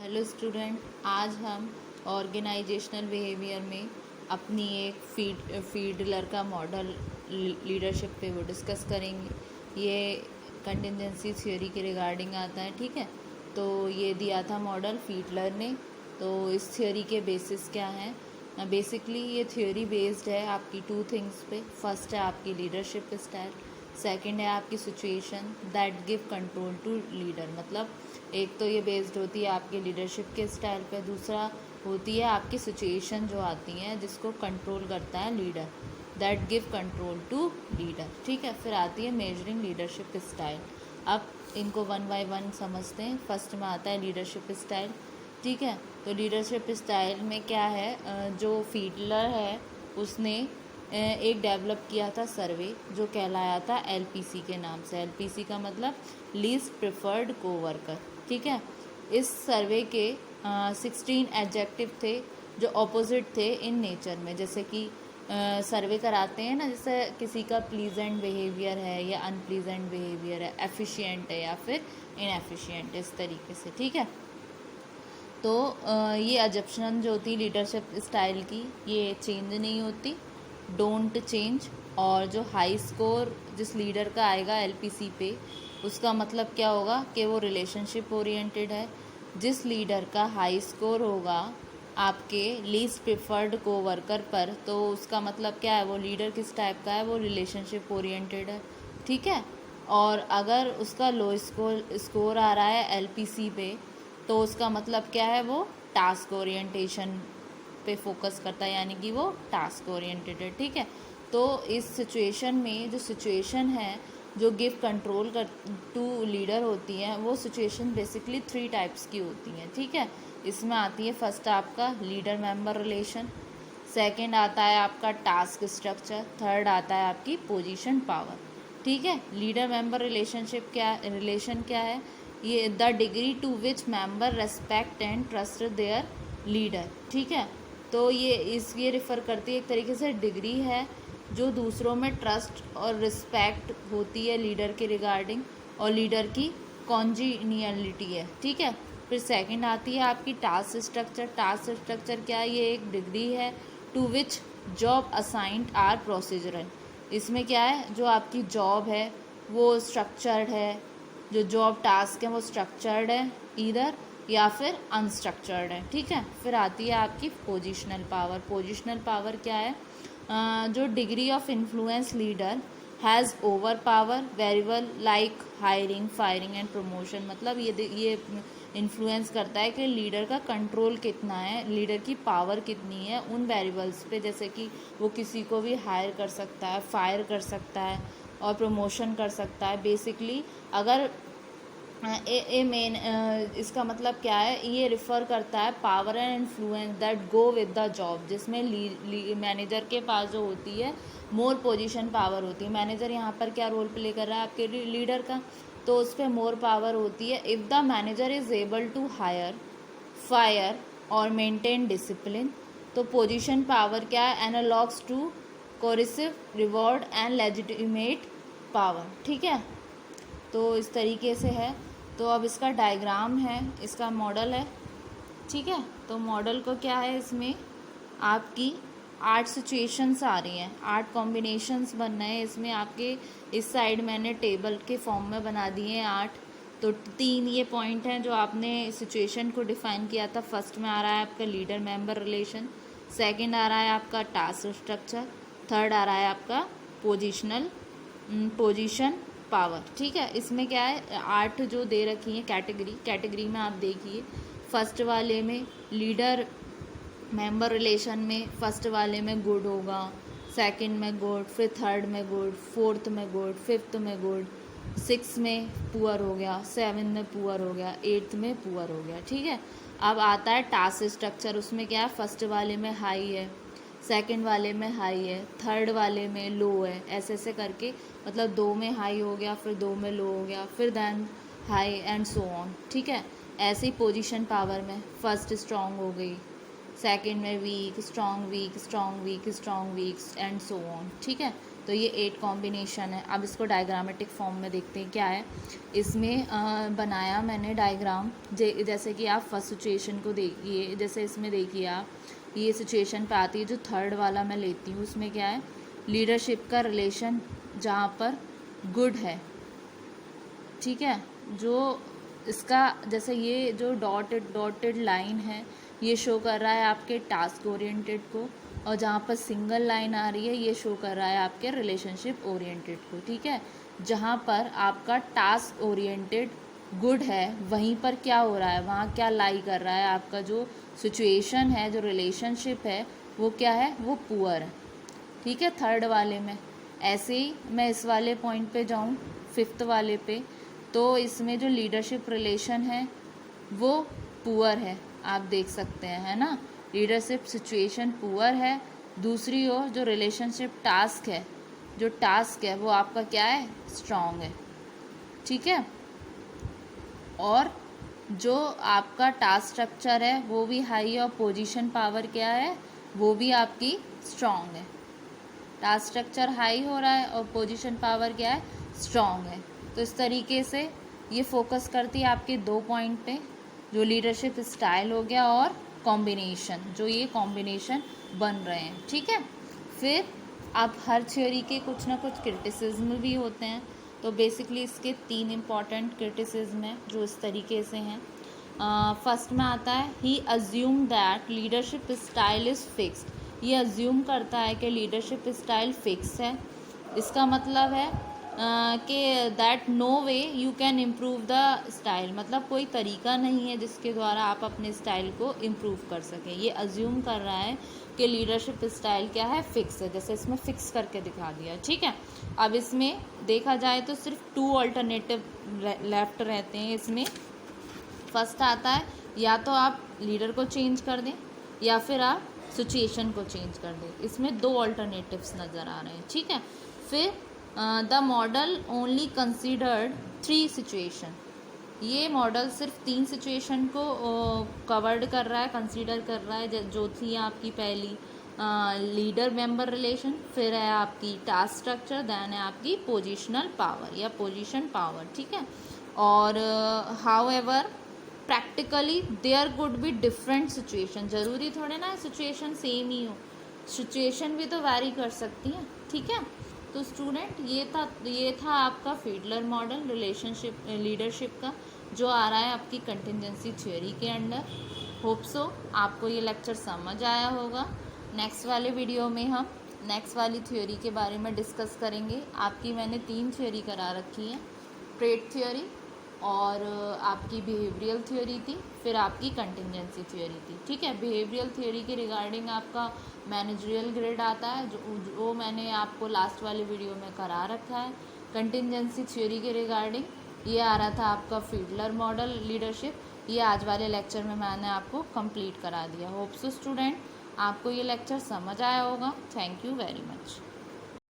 Hello student, आज हम organisational behaviour में अपनी एक फील्डलर का मॉडल लीडरशिप पे वो डिस्कस करेंगे। ये कंटिजेंसी थ्योरी के रिगार्डिंग आता है, ठीक है। तो ये दिया था मॉडल फील्डलर ने। तो इस थ्योरी के बेसिस क्या हैं? बेसिकली ये थ्योरी बेस्ड है आपकी टू थिंग्स पे। फर्स्ट है आपकी लीडरशिप स्टाइल, सेकंड है आपकी situation that give control to leader. मतलब एक तो ये बेस्ड होती है आपके लीडरशिप के स्टाइल पे, दूसरा होती है आपकी सिचुएशन जो आती है जिसको कंट्रोल करता है leader, that give control to leader, ठीक है। फिर आती है मेजरिंग लीडरशिप स्टाइल। अब इनको वन बाय वन समझते हैं। फर्स्ट में आता है लीडरशिप स्टाइल, ठीक है। तो लीडरशिप स्टाइल में क्या है, जो फील्डलर है उसने एक डेवलप किया था सर्वे जो कहलाया था एलपीसी के नाम से। एलपीसी का मतलब लीस्ट प्रेफर्ड कोवर्कर, ठीक है। इस सर्वे के 16 एडजेक्टिव थे जो ऑपोजिट थे इन नेचर में। जैसे कि सर्वे कराते हैं ना, जैसे किसी का प्लीजेंट बिहेवियर है या अनप्लीजेंट बिहेवियर है, एफिशिएंट है या फिर इनएफिशिएंट, इस तरीके से, ठीक है। तो ये एजप्शन जो होती लीडरशिप स्टाइल की, ये चेंज नहीं होती, डोंट चेंज। और जो हाई स्कोर जिस लीडर का आएगा एलपीसी पे, उसका मतलब क्या होगा कि वो रिलेशनशिप ओरिएंटेड है। जिस लीडर का हाई स्कोर होगा आपके लीस्ट प्रेफर्ड कोवर्कर पर, तो उसका मतलब क्या है, वो लीडर किस टाइप का है, वो रिलेशनशिप ओरिएंटेड है, ठीक है। और अगर उसका लो स्कोर आ रहा है एलपीसी पे, तो उसका मतलब क्या है, वो टास्क ओरिएंटेशन पे फोकस करता है, यानी कि वो टास्क ओरिएंटेड है, ठीक है। तो इस सिचुएशन में जो सिचुएशन है जो गिव कंट्रोल कर टू लीडर होती है, वो सिचुएशन बेसिकली 3 टाइप्स की होती हैं, ठीक है। इसमें आती है फर्स्ट आपका लीडर मेंबर रिलेशन, सेकंड आता है आपका टास्क स्ट्रक्चर, थर्ड आता है आपकी पोजीशन पावर, ठीक है। लीडर मेंबर रिलेशन क्या है, ये the degree to which member respect and trust their leader, ठीक है। तो ये रिफ़र करती है, एक तरीके से डिग्री है जो दूसरों में ट्रस्ट और रिस्पेक्ट होती है लीडर के रिगार्डिंग, और लीडर की कॉन्जीनियलिटी है, ठीक है। फिर सेकंड आती है आपकी टास्क स्ट्रक्चर। टास्क स्ट्रक्चर क्या है, ये एक डिग्री है to which job assigned are procedural. इसमें क्या है, जो आपकी जॉब है वो स्ट्रक्चर्ड है, जो जॉब टास्क है वो स्ट्रक्चर्ड है इधर, या फिर अनस्ट्रक्चर्ड है, ठीक है। फिर आती है आपकी पोजिशनल पावर। पोजिशनल पावर क्या है, जो degree of influence leader has over power variable like hiring, firing and promotion. मतलब ये इन्फ्लुएंस करता है कि लीडर का कंट्रोल कितना है, लीडर की पावर कितनी है उन वेरिएबल्स पे, जैसे कि वो किसी को भी हायर कर सकता है, फायर कर सकता है और प्रमोशन कर सकता है। बेसिकली अगर मेन इसका मतलब क्या है, ये रिफ़र करता है power and influence that go with the job, जिसमें मैनेजर के पास जो होती है मोर पोजीशन पावर होती है। मैनेजर यहाँ पर क्या रोल प्ले कर रहा है आपके लीडर का, तो उस पर मोर पावर होती है if the manager is able to hire, fire और मेंटेन डिसिप्लिन। तो पोजीशन पावर क्या है, analogous to coercive reward and legitimate power, ठीक है। तो इस तरीके से है। तो अब इसका डायग्राम है, इसका मॉडल है, ठीक है। तो मॉडल को क्या है, इसमें आपकी 8 सिचुएशंस आ रही हैं, 8 कॉम्बिनेशंस बन रहे हैं इसमें आपके। इस साइड मैंने टेबल के फॉर्म में बना दिए हैं 8। तो 3 ये पॉइंट हैं जो आपने सिचुएशन को डिफाइन किया था। फर्स्ट में आ रहा है आपका लीडर मेंबर रिलेशन, सेकंड आ रहा है आपका टास्क स्ट्रक्चर, थर्ड आ रहा है आपका पोजीशन पावर, ठीक है। इसमें क्या है, 8 जो दे रखी हैं कैटेगरी में आप देखिए। फर्स्ट वाले में लीडर मेंबर रिलेशन में फर्स्ट वाले में गुड होगा, सेकंड में गुड, फिर थर्ड में गुड, फोर्थ में गुड, फिफ्थ में गुड, 6 में पुअर हो गया, 7 में पुअर हो गया, 8 में पुअर हो गया, ठीक है। अब आता है टास्क स्ट्रक्चर। उसमें क्या है, फर्स्ट वाले में हाई है, सेकंड वाले में हाई है, थर्ड वाले में लो है, ऐसे ऐसे करके, मतलब 2 में हाई हो गया, फिर 2 में लो हो गया, फिर then high and so on, ठीक है। ऐसे ही पोजीशन पावर में फर्स्ट स्ट्रॉन्ग हो गई, सेकंड में weak, strong weak, strong weak, strong weak and so on, ठीक है। तो ये 8 कॉम्बिनेशन है। अब इसको डायग्रामेटिक फॉर्म में देखते हैं क्या है इसमें। बनाया मैंने डायग्राम, जैसे कि आप फर्स्ट सिचुएशन को देखिए, जैसे इसमें देखिए आप, ये सिचुएशन पे आती है जो थर्ड वाला मैं लेती हूँ, उसमें क्या है, लीडरशिप का रिलेशन जहाँ पर गुड है, ठीक है। जो इसका जैसे ये जो डॉटेड लाइन है ये शो कर रहा है आपके टास्क ओरिएंटेड को, और जहाँ पर सिंगल लाइन आ रही है ये शो कर रहा है आपके रिलेशनशिप ओरिएंटेड को, ठीक है। जहाँ पर आपका टास्क ओरिएंटेड गुड है वहीं पर क्या हो रहा है, वहाँ क्या लाई कर रहा है, आपका जो सिचुएशन है, जो रिलेशनशिप है वो क्या है, वो पुअर है, ठीक है, थर्ड वाले में। ऐसे ही मैं इस वाले पॉइंट पे जाऊँ, फिफ्थ वाले पे, तो इसमें जो लीडरशिप रिलेशन है वो पुअर है, आप देख सकते हैं, है ना। लीडरशिप सिचुएशन पुअर है। दूसरी ओर जो रिलेशनशिप टास्क है, जो टास्क है वो आपका क्या है, स्ट्रॉन्ग है, ठीक है। और जो आपका टास्क स्ट्रक्चर है वो भी हाई, और पोजीशन पावर क्या है, वो भी आपकी स्ट्रॉन्ग है। टास्क स्ट्रक्चर हाई हो रहा है और पोजीशन पावर क्या है, स्ट्रॉन्ग है। तो इस तरीके से ये फोकस करती है आपके 2 पॉइंट पे, जो लीडरशिप स्टाइल हो गया और कॉम्बिनेशन, जो ये कॉम्बिनेशन बन रहे हैं, ठीक है। फिर अब हर थ्योरी के कुछ ना कुछ क्रिटिसिज्म भी होते हैं, तो बेसिकली इसके 3 इम्पॉर्टेंट क्रिटिसिज्म हैं जो इस तरीके से हैं। फर्स्ट में आता है, he assume that leadership style is fixed. ये अज्यूम करता है कि लीडरशिप स्टाइल फिक्स है। इसका मतलब है कि that no way you can improve the style, मतलब कोई तरीका नहीं है जिसके द्वारा आप अपने स्टाइल को इम्प्रूव कर सकें। ये अज्यूम कर रहा है कि लीडरशिप स्टाइल क्या है, फिक्स है, जैसे इसमें फिक्स करके दिखा दिया, ठीक है। अब इसमें देखा जाए तो सिर्फ 2 ऑल्टरनेटिव लेफ्ट रहते हैं इसमें। फर्स्ट आता है, या तो आप लीडर को चेंज कर दें या फिर आप सिचुएशन को चेंज कर दें। इसमें 2 ऑल्टरनेटिव्स नज़र आ रहे हैं, ठीक है। फिर the model only considered 3 situation. ये मॉडल सिर्फ 3 सिचुएशन को कवर्ड कर रहा है, कंसीडर कर रहा है, जो थी आपकी पहली लीडर मेंबर रिलेशन, फिर है आपकी टास्क स्ट्रक्चर, देन है आपकी पोजिशनल पावर या पोजीशन पावर, ठीक है। और however practically there could be different situation, ज़रूरी थोड़े ना सिचुएशन सेम ही हो, सिचुएशन भी तो वैरी कर सकती है, ठीक है। तो स्टूडेंट ये था आपका फीडलर मॉडल रिलेशनशिप लीडरशिप का, जो आ रहा है आपकी कंटिजेंसी थ्योरी के अंडर। होप सो आपको ये लेक्चर समझ आया होगा। नेक्स्ट वाले वीडियो में हम नेक्स्ट वाली थ्योरी के बारे में डिस्कस करेंगे। आपकी मैंने 3 थ्योरी करा रखी है, ट्रेड थ्योरी और आपकी बिहेवियरल थ्योरी थी, फिर आपकी कंटिजेंसी थ्योरी थी, ठीक है। बिहेवियरल थ्योरी के रिगार्डिंग आपका मैनेजरियल ग्रेड आता है, जो मैंने आपको लास्ट वाले वीडियो में करा रखा है। कंटिजेंसी थ्योरी के रिगार्डिंग ये आ रहा था आपका फीडलर मॉडल लीडरशिप, ये आज वाले लेक्चर में मैंने आपको कंप्लीट करा दिया। होप सो स्टूडेंट आपको ये लेक्चर समझ आया होगा। Thank you very much.